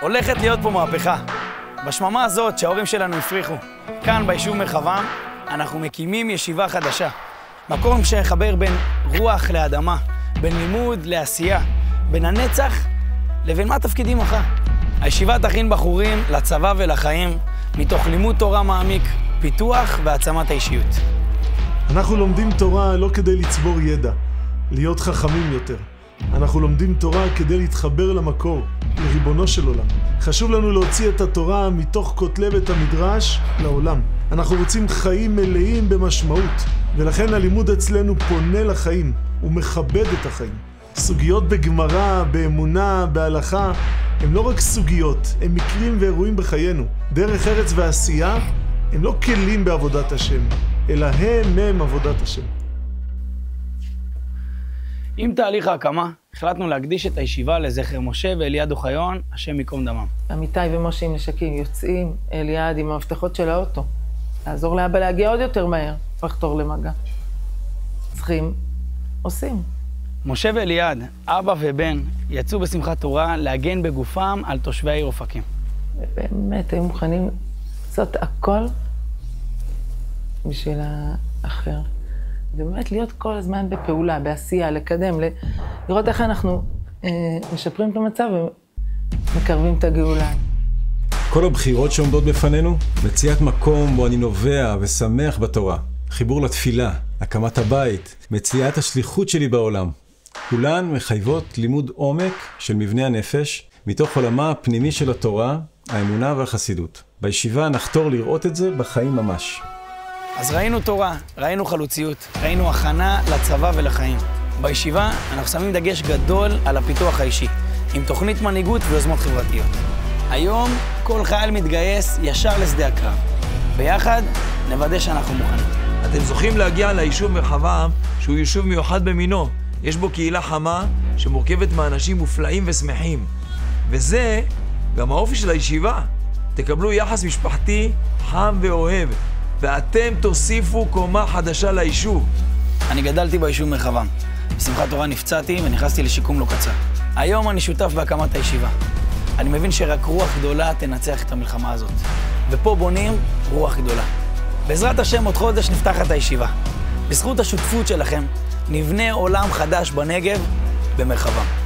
הולכת להיות פה מהפכה. בשממה הזאת שההורים שלנו הפריחו, כאן ביישוב מרחבם, אנחנו מקימים ישיבה חדשה. מקום שיחבר בין רוח לאדמה, בין לימוד לעשייה, בין הנצח לבין מה תפקידים מחר. הישיבה תכין בחורים לצבא ולחיים, מתוך לימוד תורה מעמיק, פיתוח והעצמת האישיות. אנחנו לומדים תורה לא כדי לצבור ידע, להיות חכמים יותר. אנחנו לומדים תורה כדי להתחבר למקור, לריבונו של עולם. חשוב לנו להוציא את התורה מתוך כותלי בית המדרש לעולם. אנחנו רוצים חיים מלאים במשמעות, ולכן הלימוד אצלנו פונה לחיים, הוא מכבד את החיים. סוגיות בגמרא, באמונה, בהלכה, הם לא רק סוגיות, הם מקרים ואירועים בחיינו. דרך ארץ ועשייה הם לא כלים בעבודת השם, אלא הם עבודת השם. עם תהליך ההקמה, החלטנו להקדיש את הישיבה לזכר משה ואליעד אוחיון, השם ייקום דמם. אמיתי ומשה עם נשקים יוצאים, אליעד עם המפתחות של האוטו. לעזור לאבא להגיע עוד יותר מהר, לחתור למגע. צריכים, עושים. משה ואליעד, אבא ובן, יצאו בשמחת תורה להגן בגופם על תושבי העיר אופקים. באמת, היו מוכנים לעשות הכל בשביל האחר. ובאמת להיות כל הזמן בפעולה, בעשייה, לקדם, לראות איך אנחנו משפרים את המצב ומקרבים את הגאולה. כל הבחירות שעומדות בפנינו, מציאת מקום בו אני נובע ושמח בתורה, חיבור לתפילה, הקמת הבית, מציאת השליחות שלי בעולם. כולן מחייבות לימוד עומק של מבנה הנפש, מתוך עולמה הפנימי של התורה, האמונה והחסידות. בישיבה נחתור לראות את זה בחיים ממש. אז ראינו תורה, ראינו חלוציות, ראינו הכנה לצבא ולחיים. בישיבה אנחנו שמים דגש גדול על הפיתוח האישי, עם תוכנית מנהיגות ויוזמות חברתיות. היום כל חייל מתגייס ישר לשדה הקרב. ביחד נוודא שאנחנו מוכנים. אתם זוכים להגיע ליישוב מרחבם, שהוא יישוב מיוחד במינו. יש בו קהילה חמה שמורכבת מאנשים מופלאים ושמחים. וזה גם האופי של הישיבה. תקבלו יחס משפחתי חם ואוהב. ואתם תוסיפו קומה חדשה ליישוב. אני גדלתי ביישוב מרחבם. בשמחת תורה נפצעתי ונכנסתי לשיקום לא קצר. היום אני שותף בהקמת הישיבה. אני מבין שרק רוח גדולה תנצח את המלחמה הזאת. ופה בונים רוח גדולה. בעזרת השם עוד חודש נפתח את הישיבה. בזכות השותפות שלכם נבנה עולם חדש בנגב במרחבם.